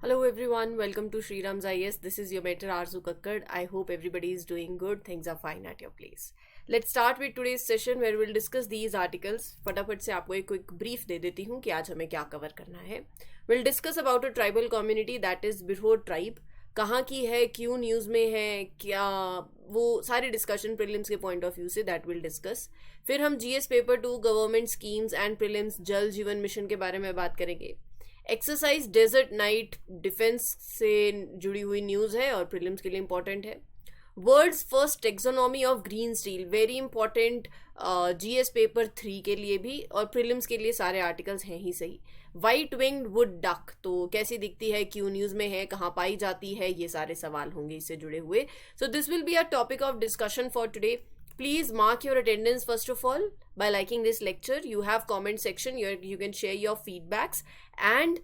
Hello everyone, welcome to Shriram's IS. This is your mentor Arzu Kakkad. I hope everybody is doing good. Things are fine at your place. Let's start with today's session where we'll discuss these articles. फटाफट से आपको एक quick brief दे देती हूँ कि आज हमें क्या कवर करना है. We'll discuss about a tribal community that is Birhor tribe. कहाँ की है, क्यों न्यूज़ में है, क्या वो सारे डिस्कशन प्रीलिम्स के point of view say that will discuss. फिर हम GS paper 2 government schemes and prelims जल जीवन मिशन के बारे में बात करेंगे. एक्सरसाइज डेजर्ट नाइट डिफेंस से जुड़ी हुई न्यूज़ है और प्रीलिम्स के लिए इंपॉर्टेंट है. World's first taxonomy of green steel, very important GS paper 3 के लिए भी और प्रीलिम्स के लिए सारे आर्टिकल्स हैं ही सही. वाइट विंग्ड वुड डक, तो कैसी दिखती है, क्यों न्यूज़ में है, कहाँ पाई जाती है, ये सारे सवाल होंगे इससे जुड़े हुए. So this will be a topic of discussion for today. Please mark your attendance first of all by liking this lecture. You have comment section, you can share your feedbacks and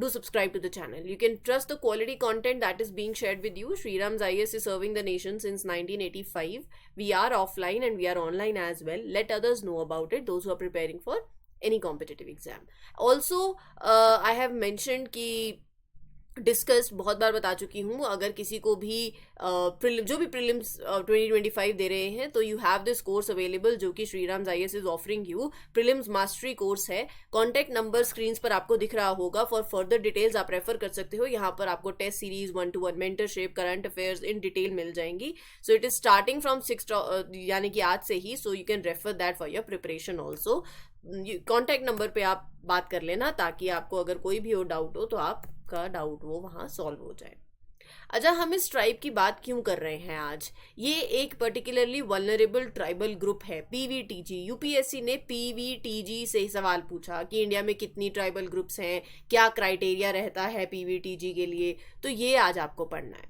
do subscribe to the channel. You can trust the quality content that is being shared with you. Shriram's IS is serving the nation since 1985. We are offline and we are online as well. Let others know about it, those who are preparing for any competitive exam. Also, I have mentioned कि discuss बहुत बार बता चुकी हूँ, अगर किसी को भी जो भी प्रीलिम्स 2025 दे रहे हैं तो you have this course available जो कि Shriram's IAS is offering you. Prelims mastery course है. कॉन्टैक्ट नंबर स्क्रीन पर आपको दिख रहा होगा. फॉर फर्दर डिटेल्स आप रेफर कर सकते हो. यहाँ पर आपको test series 1-to-1 mentorship, current affairs in detail मिल जाएंगी. So it is starting from 6 यानी कि आज से ही. So you can refer that for your preparation also. Contact number पे आप बात कर लेना ताकि आपको अगर कोई भी हो डाउट हो तो आपका डाउट वो वहाँ सॉल्व हो जाए. अच्छा, हम इस ट्राइब की बात क्यों कर रहे हैं आज? ये एक पर्टिकुलरली वल्नरेबल ट्राइबल ग्रुप है, पीवीटीजी. यूपीएससी ने पीवीटीजी से सवाल पूछा कि इंडिया में कितनी ट्राइबल ग्रुप्स हैं, क्या क्राइटेरिया रहता है पीवीटीजी के लिए. तो ये आज आपको पढ़ना है.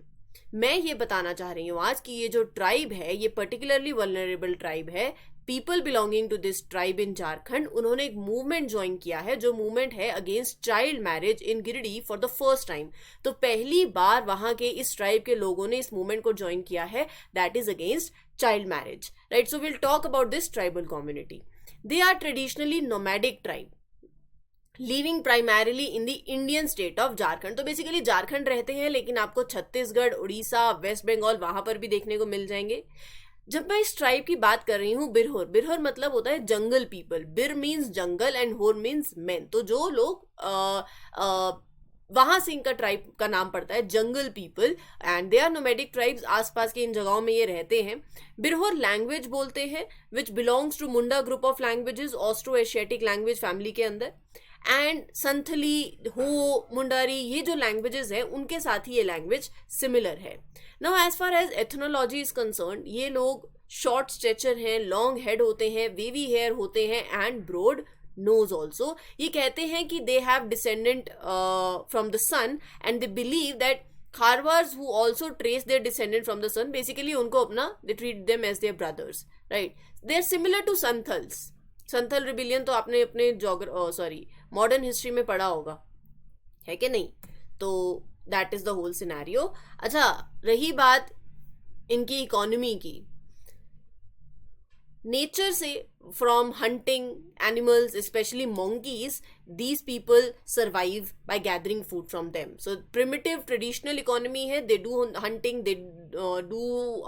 मैं ये बताना चाह रही हूँ आज कि ये जो ट्राइब है ये पर्टिकुलरली वल्नरेबल ट्राइब है. People belonging to this tribe in Jharkhand, उन्होंने एक मूवमेंट ज्वाइन किया है जो मूवमेंट है against child marriage in Giridih for the first time. तो पहली बार वहां के इस ट्राइब के लोगों ने इस मूवमेंट को ज्वाइन किया है that is against child marriage, right. So will talk about this tribal community. They are traditionally nomadic tribe living primarily in the Indian state of Jharkhand. तो बेसिकली झारखंड रहते हैं लेकिन आपको छत्तीसगढ़, उड़ीसा, वेस्ट बंगाल वहां पर भी देखने को मिल जाएंगे. जब मैं इस ट्राइब की बात कर रही हूँ, बिरहोर, बिरहोर मतलब होता है जंगल पीपल. बिर मीन्स जंगल एंड होर मीन्स मैन. तो जो लोग वहां से इनका ट्राइब का नाम पड़ता है jungle people and they are nomadic tribes. आसपास के इन जगहों में ये रहते हैं. बिरहोर लैंग्वेज बोलते हैं which belongs to Munda group of languages, Austro Asiatic language family के अंदर. एंड संथली, हो, मुंडारी, ये जो लैंग्वेजेस हैं उनके साथ ही ये लैंग्वेज सिमिलर है. Now as far as ethnology is concerned, ये लोग शॉर्ट स्ट्रेचर हैं, लॉन्ग हेड होते हैं, वेवी हेयर होते हैं एंड ब्रॉड नोज ऑल्सो. ये कहते हैं कि they have descendant from the sun and they believe that Kharwars who also trace their descendant from the sun, basically उनको अपना, they treat them as their brothers, right. They are similar to Santhals. Santhal rebellion तो आपने अपने modern history में पढ़ा होगा, है कि नहीं? तो that is the whole scenario. अच्छा, रही बात इनकी इकोनॉमी की, नेचर से, from hunting animals, especially monkeys, these people survive by gathering food from them. So primitive traditional economy hai, they do hunting, they do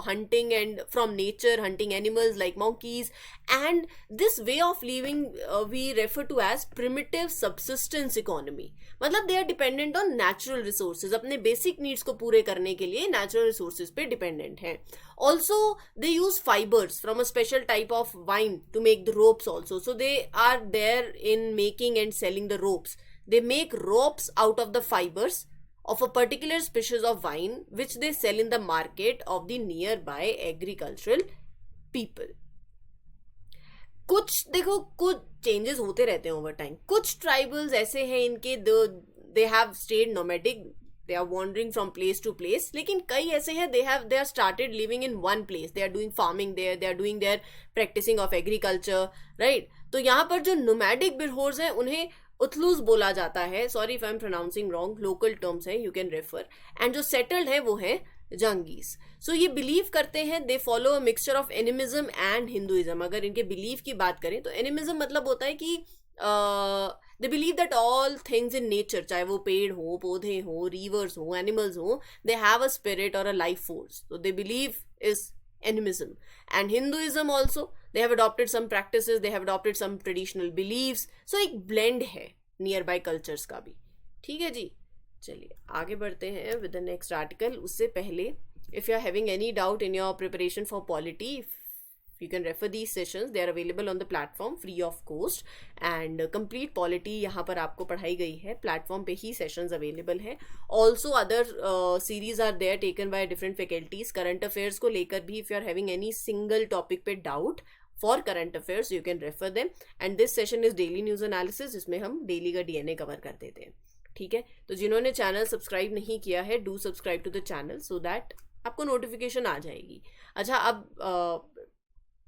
hunting and from nature, hunting animals like monkeys, and this way of living we refer to as primitive subsistence economy. मतलब they are dependent on natural resources, अपने basic needs को पूरे करने के लिए natural resources पे dependent हैं. Also they use fibers from a special type of vine to make the ropes also. So they are there in making and selling the ropes. They make ropes out of the fibers of a particular species of vine which they sell in the market of the nearby agricultural people. कुछ देखो, कुछ changes होते रहते हैं over time. कुछ tribals ऐसे हैं इनके they have stayed nomadic, they are wandering from place to place. लेकिन कई ऐसे हैं they are started living in one place, they are doing farming there, they are doing their practicing of agriculture, right. तो यहाँ पर जो nomadic बिरहोर्स हैं उन्हें उथलूस बोला जाता है. Sorry if I am pronouncing wrong, local terms हैं, यू कैन रेफर. एंड जो सेटल्ड है वो है जंगीज. सो ये बिलीव करते हैं, they follow a mixture of animism and Hinduism. अगर इनके बिलीव की बात करें तो एनिमिज्म मतलब होता है कि They believe that all things in nature, चाहे वो पेड़ हो, पौधे हो, rivers हो, animals हो, they have a spirit or a life force. So they believe is animism. And Hinduism also, they have adopted some practices, they have adopted some traditional beliefs. So एक blend है nearby cultures का भी. ठीक है जी, चलिए आगे बढ़ते हैं with the next article. उससे पहले, if you are having any doubt in your preparation for polity, you can refer these sessions. They are available on the platform free of cost. And complete polity यहाँ पर आपको पढ़ाई गई है, platform पे ही sessions available है. Also other series are there taken by different faculties. Current affairs को लेकर भी if you are having any single topic पे doubt for current affairs, you can refer them. And this session is daily news analysis, जिसमें हम daily का DNA cover कर देते हैं. ठीक है, तो जिन्होंने चैनल सब्सक्राइब नहीं किया है, do subscribe to the channel so that आपको नोटिफिकेशन आ जाएगी. अच्छा, अब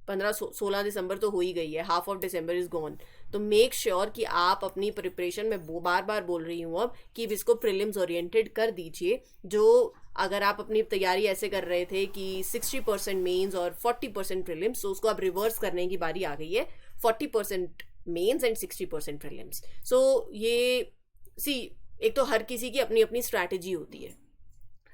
15-16 दिसंबर तो हो ही गई है, half of December is gone. तो मेक श्योर कि आप अपनी प्रिपरेशन में बार बार बोल रही हूँ अब कि इसको प्रीलिम्स ओरिएंटेड कर दीजिए. जो अगर आप अपनी तैयारी ऐसे कर रहे थे कि 60% मेंस और 40% प्रीलिम्स, तो उसको अब रिवर्स करने की बारी आ गई है. 40% मेंस एंड 60% प्रीलिम्स. सो ये एक तो हर किसी की अपनी अपनी स्ट्रैटेजी होती है,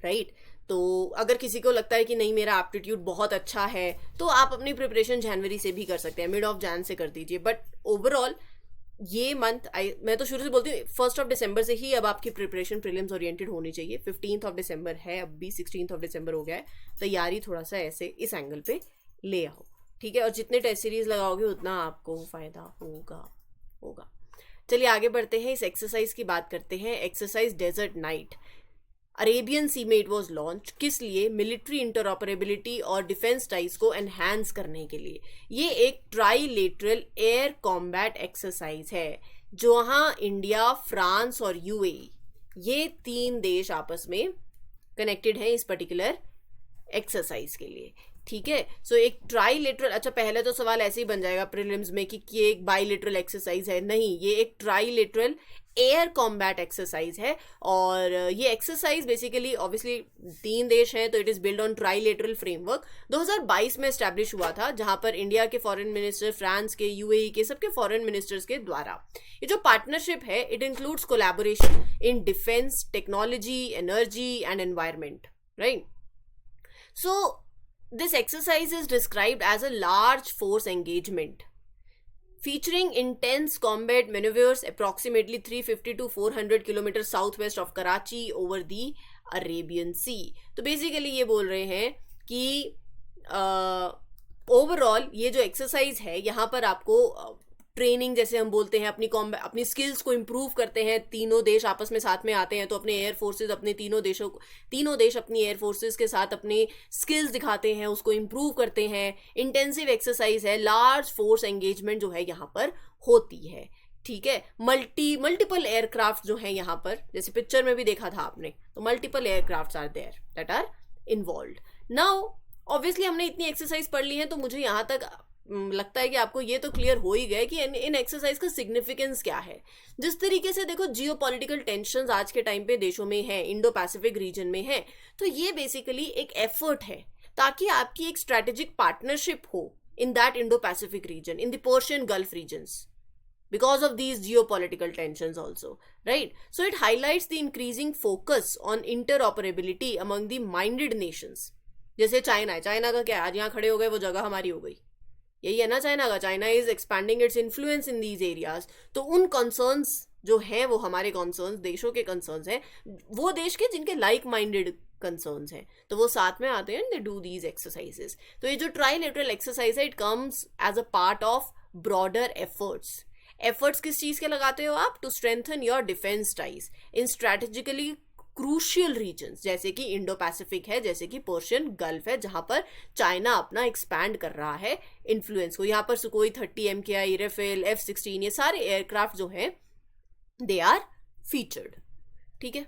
राइट? तो अगर किसी को लगता है कि नहीं मेरा एप्टीट्यूड बहुत अच्छा है, तो आप अपनी प्रिपरेशन जनवरी से भी कर सकते हैं, मिड ऑफ जैन से कर दीजिए. बट ओवरऑल ये मंथ मैं तो शुरू से बोलती हूँ 1 दिसंबर से ही अब आपकी प्रिपरेशन प्रीलिम्स ओरिएंटेड होनी चाहिए. 15 दिसंबर है, अब भी 16 दिसंबर हो गया है. तैयारी थोड़ा सा ऐसे इस एंगल पे ले आओ, ठीक है? और जितने टेस्ट सीरीज लगाओगे उतना आपको फायदा होगा. चलिए आगे बढ़ते हैं, इस एक्सरसाइज की बात करते हैं. एक्सरसाइज डेजर्ट नाइट, अरेबियन सी में इट वॉज लॉन्च. किस लिए? मिलिट्री इंटरऑपरेबिलिटी और डिफेंस टाइज को एनहांस करने के लिए. ये एक ट्राईलेटरल एयर कॉम्बैट एक्सरसाइज है, जहां इंडिया, फ्रांस और यूएई, ये 3 देश आपस में कनेक्टेड हैं इस पर्टिकुलर एक्सरसाइज के लिए. ठीक है, सो एक ट्राईलेटरल. अच्छा, पहले तो सवाल ऐसे ही बन जाएगा प्रीलिम्स में कि ये एक बाईलेटरल एक्सरसाइज है. नहीं, ये एक ट्राईलेटरल एयर कॉम्बैट एक्सरसाइज है. और ये एक्सरसाइज बेसिकली ऑब्वियसली 3 देश हैं, तो it is build on trilateral framework. 2022 में एस्टैब्लिश हुआ था, जहां पर इंडिया के फॉरेन मिनिस्टर, फ्रांस के, यूएई के, सबके फॉरेन मिनिस्टर्स के द्वारा. ये जो पार्टनरशिप है, it includes collaboration in defence, technology, energy and environment, right? So this exercise is described as a large force engagement featuring intense combat maneuvers approximately 350 to 400 kilometers southwest of Karachi over the Arabian Sea. तो basically ये बोल रहे हैं कि overall ये जो exercise है, यहाँ पर आपको ट्रेनिंग, जैसे हम बोलते हैं, अपनी स्किल्स को इम्प्रूव करते हैं. तीनों देश आपस में साथ में आते हैं, तो अपने एयर फोर्सेज, अपने तीनों देश अपनी एयर फोर्सेज के साथ अपने स्किल्स दिखाते हैं, उसको इम्प्रूव करते हैं. इंटेंसिव एक्सरसाइज है, लार्ज फोर्स एंगेजमेंट जो है यहाँ पर होती है. ठीक है, मल्टीपल एयरक्राफ्ट जो है यहाँ पर, जैसे पिक्चर में भी देखा था आपने, तो multiple aircraft are there that are involved. Now obviously हमने इतनी एक्सरसाइज पढ़ ली है, तो मुझे यहाँ तक लगता है कि आपको ये तो क्लियर हो ही गया कि इन एक्सरसाइज का सिग्निफिकेंस क्या है. जिस तरीके से देखो जियोपॉलिटिकल टेंशंस आज के टाइम पे देशों में है, इंडो पैसिफिक रीजन में है, तो ये बेसिकली एक एफर्ट है ताकि आपकी एक स्ट्रेटेजिक पार्टनरशिप हो in that Indo Pacific region, in the Persian Gulf regions, because of these geopolitical tensions also, right? So it highlights the increasing focus on interoperability among the minded nations. जैसे China है, China का क्या है, आज यहाँ खड़े हो गए, वो जगह हमारी हो गई, यही है ना चाइना का. China is expanding its influence in these areas. तो उन कंसर्न्स जो हैं, वो हमारे कंसर्न्स, देशों के कंसर्न्स हैं, वो देश के जिनके लाइक माइंडेड कंसर्न्स हैं, तो वो साथ में आते हैं, दे डू दीज एक्सरसाइजेस. तो ये जो ट्राईलेटरल एक्सरसाइज है, it comes as a part of broader efforts किस चीज के लगाते हो आप? To strengthen your defence ties in strategically crucial regions, जैसे कि इंडो पैसिफिक है, जैसे कि पर्शियन गल्फ है, जहां पर चाइना अपना एक्सपैंड कर रहा है इन्फ्लुएंस को. यहाँ पर सुकोई 30 MKI, राफेल, F-16, ये सारे एयरक्राफ्ट जो हैं, दे आर फीचर्ड. ठीक है,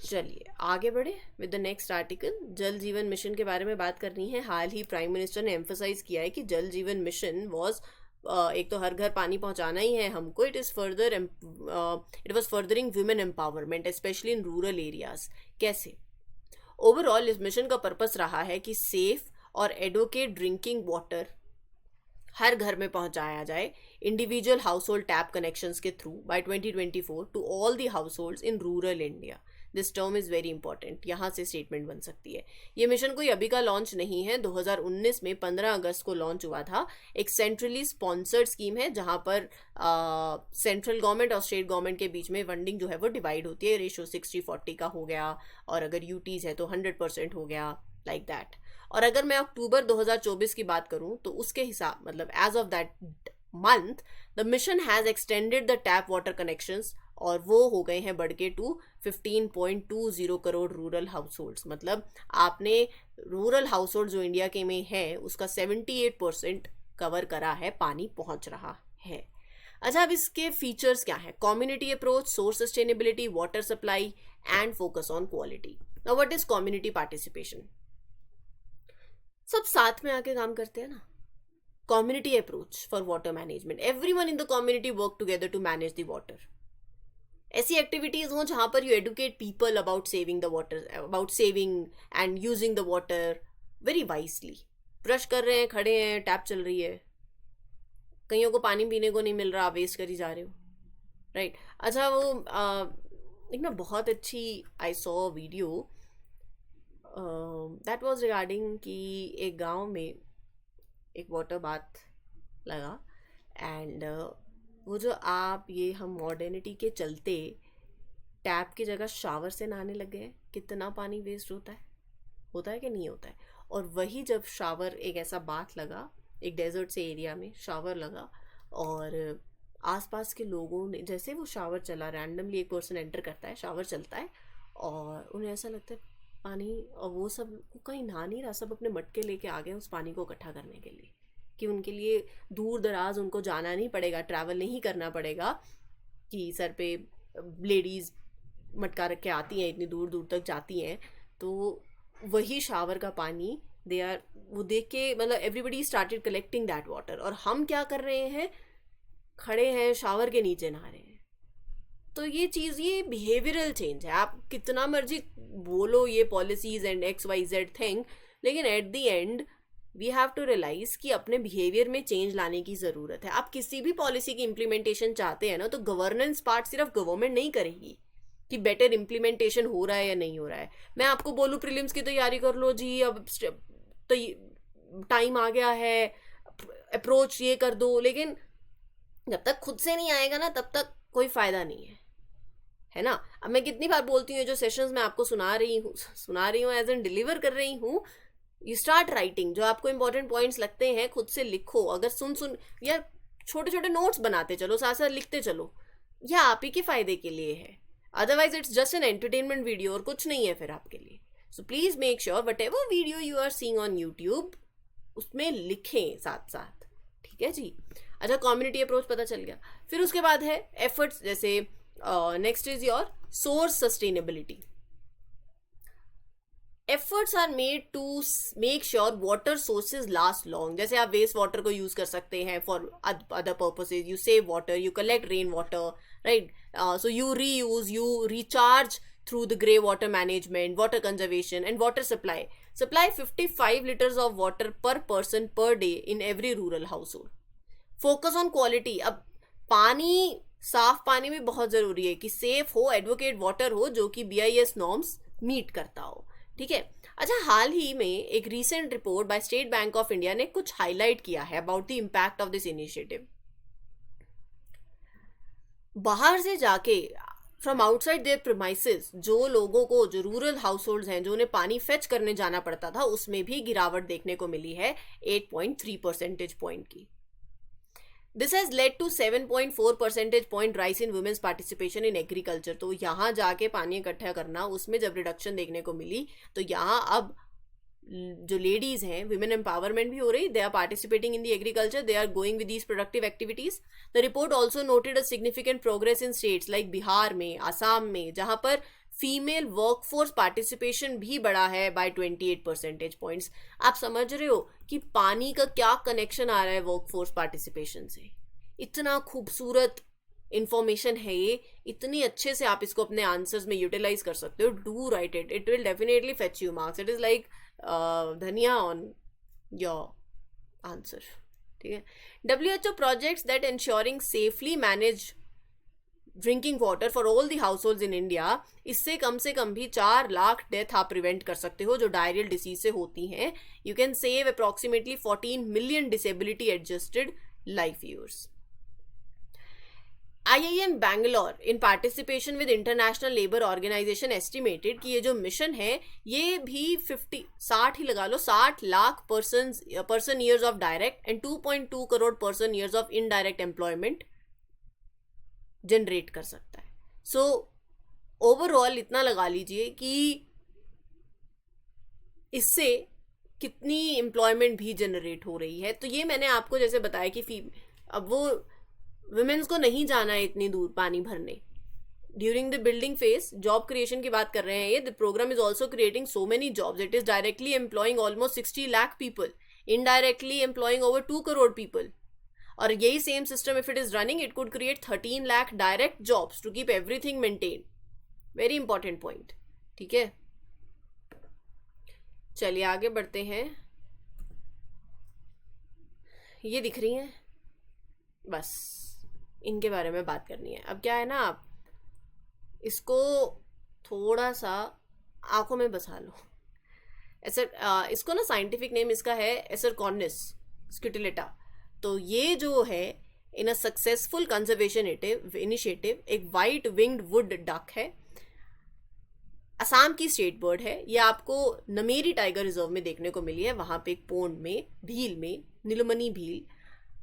चलिए आगे बढ़े विद द नेक्स्ट आर्टिकल. जल जीवन मिशन के बारे में बात करनी है. हाल ही प्राइम मिनिस्टर ने एम्फसाइज किया है कि जल जीवन मिशन वॉज एक तो हर घर पानी पहुंचाना ही है हमको. It was furthering women empowerment specially in rural areas. कैसे? ओवरऑल इस मिशन का पर्पस रहा है कि सेफ और एडवोकेट ड्रिंकिंग वाटर हर घर में पहुंचाया जाए individual household tap connections के through by 2024 to all the households in rural India. This term is very important, यहाँ से स्टेटमेंट बन सकती है। ये मिशन कोई अभी का लॉन्च नहीं है, 2019 में 15 अगस्त को लॉन्च हुआ था। एक सेंट्रली स्पॉन्सर्ड स्कीम है जहाँ पर सेंट्रल गवर्नमेंट और स्टेट गवर्नमेंट के बीच में फंडिंग जो है वो डिवाइड होती है। रेशो 60-40 का हो गया, और अगर यूटीज है तो 100% हो गया, लाइक दैट। और अगर मैं अक्टूबर 2024 की बात करूं तो उसके हिसाब मतलब as of that month the mission has extended the tap water connections, और वो हो गए हैं बढ़ के to 15.20 crore rural households. मतलब आपने रूरल हाउस होल्ड जो इंडिया के में है उसका 78% कवर करा है, पानी पहुंच रहा है। अच्छा, अब इसके फीचर्स क्या है? Community approach, source sustainability, water supply and focus on quality. Now what is community participation? सब साथ में आके काम करते हैं ना। Community approach for water management, everyone in the community work together to manage the water. ऐसी एक्टिविटीज हो जहां पर you educate people about saving the water, about saving and using the water very wisely. Brush कर रहे हैं, खड़े हैं, tap चल रही है, कईयों को पानी पीने को नहीं मिल रहा, आप वेस्ट करी जा रहे हो, राइट? अच्छा, वो एक ना बहुत अच्छी I saw video that was regarding कि एक गांव में एक वाटर बाथ लगा, एंड वो जो आप ये हम मॉडर्निटी के चलते टैप की जगह शावर से नहाने लगे हैं, कितना पानी वेस्ट होता है कि नहीं होता है? और वही जब शावर, एक ऐसा बाथ लगा एक डेजर्ट से एरिया में, शावर लगा, और आसपास के लोगों ने, जैसे वो शावर चला, रैंडमली एक पर्सन एंटर करता है, शावर चलता है, और उन्हें ऐसा लगता है पानी, और वो सब कहीं नहा नहीं रहा, सब अपने मटके लेके आ गए उस पानी को इकट्ठा करने के लिए, कि उनके लिए दूर दराज उनको जाना नहीं पड़ेगा, ट्रैवल नहीं करना पड़ेगा, कि सर पे लेडीज़ मटका रख के आती हैं, इतनी दूर दूर तक जाती हैं, तो वही शावर का पानी दे आर, वो देख के मतलब everybody started collecting that water. और हम क्या कर रहे हैं? खड़े हैं, शावर के नीचे नहा रहे हैं। तो ये चीज़, ये बिहेवियरल चेंज है। आप कितना मर्जी बोलो ये पॉलिसीज एंड XYZ थिंग, लेकिन at the end we have to realise कि अपने बिहेवियर में चेंज लाने की ज़रूरत है। आप किसी भी पॉलिसी की इम्प्लीमेंटेशन चाहते हैं ना, तो गवर्नेंस पार्ट सिर्फ गवर्नमेंट नहीं करेगी कि बेटर इम्प्लीमेंटेशन हो रहा है या नहीं हो रहा है। मैं आपको बोलूँ प्रीलिम्स की तैयारी कर लो जी, अब तो टाइम आ गया है, अप्रोच ये कर दो, लेकिन जब तक खुद से नहीं आएगा ना तब तक कोई फायदा नहीं है ना? अब मैं कितनी बार बोलती हूँ, जो सेशंस मैं आपको सुना रही हूँ एज एन डिलीवर कर रही हूँ, यू स्टार्ट राइटिंग। जो आपको इंपॉर्टेंट पॉइंट्स लगते हैं खुद से लिखो। अगर सुन या छोटे छोटे नोट्स बनाते चलो, साथ साथ लिखते चलो, यह आप ही के फायदे के लिए है। Otherwise it's just an entertainment video और कुछ नहीं है फिर आपके लिए। So please make sure whatever video you are seeing on YouTube उसमें लिखें साथ साथ, ठीक है जी? अच्छा, कम्युनिटी अप्रोच पता चल गया। फिर उसके बाद है एफर्ट्स, जैसे next is your source sustainability. Efforts are made to make sure water sources last long. जैसे आप वेस्ट वाटर को यूज कर सकते हैं for other purposes, you save water, you collect rain water, right? So you reuse, you recharge through the grey water management, water conservation and water supply. Supply 55 liters of water per person per day in every rural household. Focus on quality. अब पानी, साफ पानी भी बहुत ज़रूरी है कि safe हो, एडवोकेट वाटर हो जो कि BIS नॉर्म्स मीट करता हो, ठीक है? अच्छा, हाल ही में एक recent report by state bank of India ने कुछ हाईलाइट किया है about the impact of this initiative. बाहर से जाके फ्रॉम आउटसाइड देयर प्रीमाइसेस जो लोगों को, जो रूरल हाउस होल्ड्स हैं, जो उन्हें पानी फेच करने जाना पड़ता था, उसमें भी गिरावट देखने को मिली है 8.3 परसेंटेज पॉइंट की। This has led to 7.4 percentage point rise in women's participation in agriculture. तो यहाँ जाके पानी इकट्ठा करना, उसमें जब रिडक्शन देखने को मिली, तो यहाँ अब जो लेडीज हैं, विमेन एम्पावरमेंट भी हो रही, they are participating in the agriculture, they are going with these productive activities. The report also noted a significant progress in states like Bihar में, आसाम में, जहां पर फीमेल वर्कफोर्स पार्टिसिपेशन भी बढ़ा है बाय 28 परसेंटेज पॉइंट्स। आप समझ रहे हो कि पानी का क्या कनेक्शन आ रहा है वर्कफोर्स पार्टिसिपेशन से? इतना खूबसूरत इंफॉर्मेशन है ये, इतनी अच्छे से आप इसको अपने आंसर्स में यूटिलाइज कर सकते हो। Do right it will definitely fetch you marks. It is like धनिया ऑन योर आंसर, ठीक है. WHO projects that ensuring safely managed drinking water for all the house hold in India. इससे कम से कम भी 4 लाख डेथ आप प्रिवेंट कर सकते हो जो डायरियल डिसीज से होती हैं. You can save approximately 14 million disability adjusted life years. IIM Bangalore in participation with international labour organisation estimated कि ये जो मिशन है ये भी 60 ही लगा लो, 60 lakh person years of direct and 2.2 crore person years of indirect employment generate कर सकता है. सो ओवरऑल इतना लगा लीजिए कि इससे कितनी एम्प्लॉयमेंट भी जनरेट हो रही है. तो ये मैंने आपको जैसे बताया कि अब वो वुमेन्स को नहीं जाना है इतनी दूर पानी भरने. During the building phase job creation की बात कर रहे हैं ये. The programme is also creating so many jobs. It is directly employing almost 60 lakh people, indirectly employing over 2 crore people. और यही same system if it is running it could create 13 lakh direct jobs to keep everything maintain. Very important point. ठीक है, चलिए आगे बढ़ते हैं. ये दिख रही हैं, बस इनके बारे में बात करनी है. अब क्या है ना, आप इसको थोड़ा सा आंखों में बसा लो. इसको ना साइंटिफिक नेम इसका है एसरकॉर्निस स्क्यूटिलेटा. तो ये जो है इन अ सक्सेसफुल कंजर्वेशन इनिशिएटिव एक वाइट विंग्ड वुड डक है. असम की स्टेट बर्ड है. ये आपको नमेरी टाइगर रिजर्व में देखने को मिली है. वहां पे एक पोंड में, भील में, नीलमणि भील.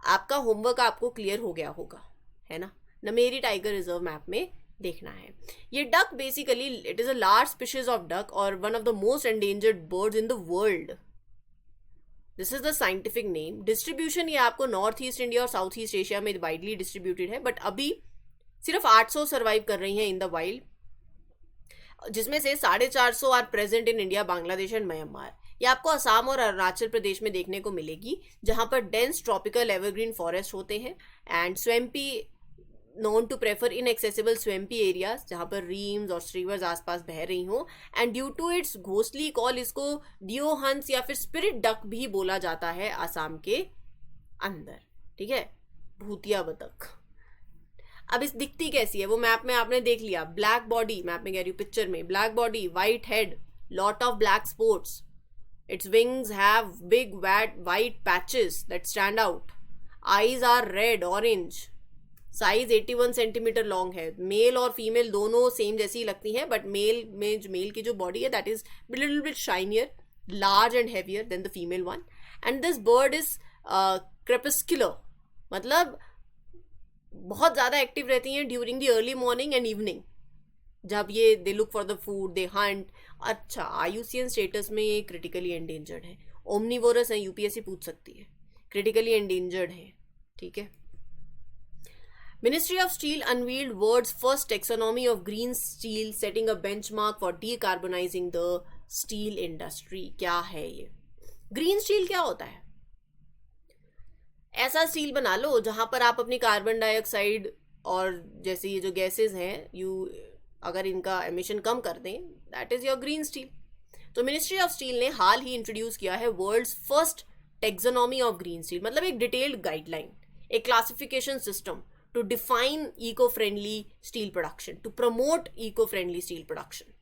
आपका होमवर्क आपको क्लियर हो गया होगा, है ना. नमेरी टाइगर रिजर्व मैप में देखना है. ये duck basically it is a large species of duck और one of the most endangered birds in the world. This is the scientific name. Distribution ये आपको नॉर्थ ईस्ट इंडिया और साउथ ईस्ट एशिया में widely distributed है. But अभी सिर्फ 800 survive कर रही हैं इन द वाइल्ड, जिसमें से 450 are present in India, Bangladesh and Myanmar. ये आपको असम और अरुणाचल प्रदेश में देखने को मिलेगी जहां पर डेंस ट्रॉपिकल एवरग्रीन फॉरेस्ट होते हैं and swampy known to prefer inaccessible swampy areas जहां पर रीम्स और स्ट्रीवर्स आसपास बह रही हों. And due to its ghostly call इसको डियो हंस या फिर स्पिरिट डक भी बोला जाता है असम के अंदर. ठीक है, भूतिया बतख. अब इस दिखती कैसी है वो मैप में आपने देख लिया. ब्लैक बॉडी, मैप में कह रही हूँ पिक्चर में, black body, white head, lot of black spots. Its wings have big white patches that stand out. Eyes are red, orange. Size 81 centimetre long है. मेल और फीमेल दोनों सेम जैसी ही लगती हैं, बट मेल की जो बॉडी है that is little bit shinier, large and heavier than the female one. And this bird is crepuscular, मतलब बहुत ज़्यादा एक्टिव रहती हैं during the early morning and evening. जब ये they look for the food, they hunt. अच्छा, IUCN status में ये क्रिटिकली एंडेंजर्ड है. ओमनीवोरस है, UPSC पूछ सकती है. क्रिटिकली एंडेंजर्ड है. ठीक है. Ministry of steel unveiled world's first taxonomy of green steel setting a benchmark for decarbonising the steel industry. क्या है ये ग्रीन स्टील? क्या होता है? ऐसा स्टील बना लो जहां पर आप अपनी कार्बन डाइऑक्साइड और जैसे ये जो गैसेज हैं अगर इनका एमिशन कम कर दें, that is your green steel. तो मिनिस्ट्री ऑफ स्टील ने हाल ही इंट्रोड्यूस किया है world's first taxonomy of green steel. मतलब एक डिटेल्ड गाइडलाइन, एक classification system to define eco friendly steel production, to promote eco friendly steel production,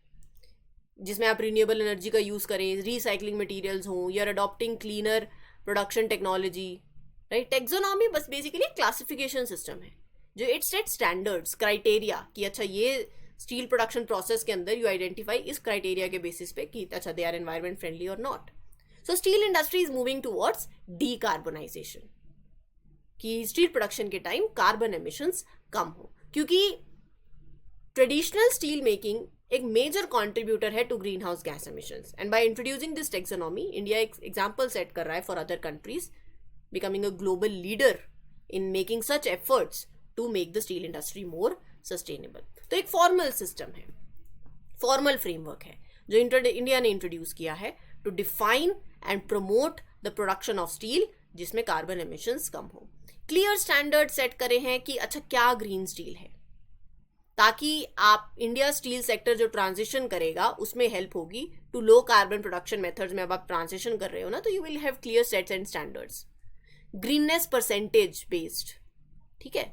जिसमें आप रिन्यूएबल एनर्जी का यूज करें, रिसाइकलिंग मटेरियल्स हों, you are adopting cleaner production technology. Right, taxonomy बस basically classification system है जो it set standards, criteria कि अच्छा ये स्टील प्रोडक्शन प्रोसेस के अंदर यू आइडेंटिफाई इस क्राइटेरिया के बेसिस पे कि अच्छा दे आर एनवायरमेंट फ्रेंडली और not. So steel industry is moving towards decarbonisation, कि स्टील प्रोडक्शन के टाइम कार्बन एमिशंस कम हो, क्योंकि ट्रेडिशनल स्टील मेकिंग एक मेजर कॉन्ट्रीब्यूटर है to green house gas emissions. And by introducing this taxonomy India एक example set कर रहा है for other countries, becoming a global leader in making such efforts to make the steel industry more sustainable. तो एक formal system है, formal framework है जो India ने इंट्रोड्यूस किया है to define and promote the production of steel जिसमें carbon emissions कम हो. क्लियर स्टैंडर्ड सेट करे हैं कि अच्छा क्या ग्रीन स्टील है, ताकि आप इंडिया स्टील सेक्टर जो ट्रांजिशन करेगा उसमें हेल्प होगी to low carbon production methods में. अब आप ट्रांजिशन कर रहे हो ना, तो you will have clear sets and standards greenness percentage based, ठीक है,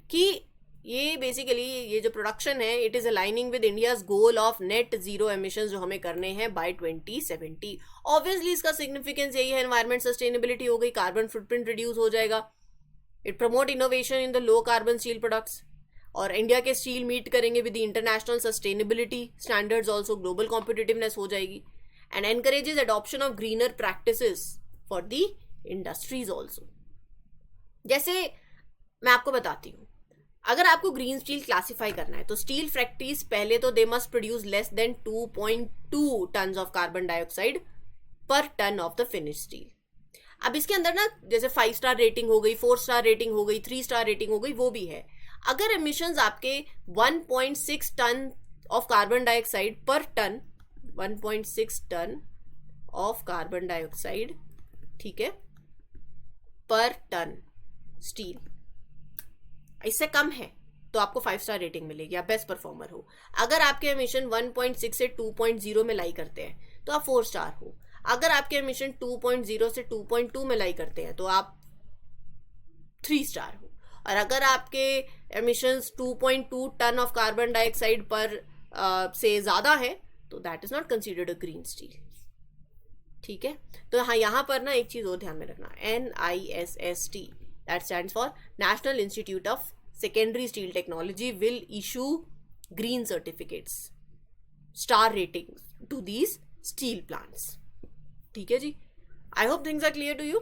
कि ये बेसिकली ये जो प्रोडक्शन है it is aligning with India's goal of net zero emissions जो हमें करने हैं बाय 2070। ऑब्वियसली इसका सिग्निफिकेंस यही है, एनवायरमेंट सस्टेनेबिलिटी हो गई, कार्बन फुटप्रिंट रिड्यूस हो जाएगा, it promote innovation in the low carbon steel products, और इंडिया के स्टील मीट करेंगे with the international sustainability standards, also global competitiveness हो जाएगी, and encourages adoption of greener practices for the industries also. जैसे मैं आपको बताती हूँ, अगर आपको ग्रीन स्टील क्लासिफाई करना है तो स्टील फैक्ट्रीज पहले तो they must produce less than 2.2 ton of carbon dioxide per ton of the finish steel. अब इसके अंदर ना जैसे 5 स्टार रेटिंग हो गई, 4 स्टार रेटिंग हो गई, 3 स्टार रेटिंग हो गई, वो भी है। अगर एमिशंस आपके 1.6 tonne of carbon dioxide per tonne, 1.6 tonne of carbon dioxide, ठीक है, पर टन स्टील, इससे कम है तो आपको 5 स्टार रेटिंग मिलेगी, आप बेस्ट परफॉर्मर हो। अगर आपके एमिशन 1.6 से 2.0 में लाई करते हैं तो आप 4 स्टार हो। अगर आपके एमिशन 2.0 से 2.2 में लाई करते हैं तो आप 3 स्टार हो। और अगर आपके emissions 2.2 ton of carbon dioxide per से ज़्यादा है तो that is not considered a green steel, ठीक है। तो हाँ, यहाँ पर ना एक चीज़ और ध्यान में रखना, NISST that stands for National Institute of Secondary Steel Technology will issue green certificates, star ratings to these steel plants, ठीक है जी। I hope things are clear to you.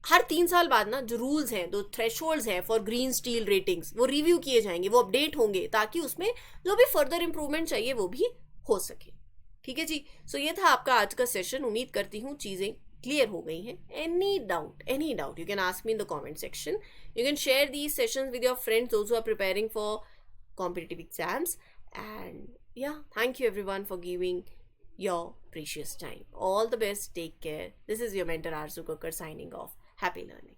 हर 3 साल बाद ना जो रूल्स हैं, जो थ्रेशोल्ड्स हैं फॉर ग्रीन स्टील रेटिंग्स, वो रिव्यू किए जाएंगे, वो अपडेट होंगे, ताकि उसमें जो भी फर्दर इंप्रूवमेंट चाहिए वो भी हो सके, ठीक है जी। सो ये था आपका आज का सेशन। उम्मीद करती हूँ चीज़ें क्लियर हो गई हैं। Any doubt you can ask me in the comment section. You can share these sessions with your friends those who are preparing for competitive exams, and yeah thank you everyone for giving your precious time. All the best. Take care. This is your mentor Arzu Kakkar signing off. Happy learning.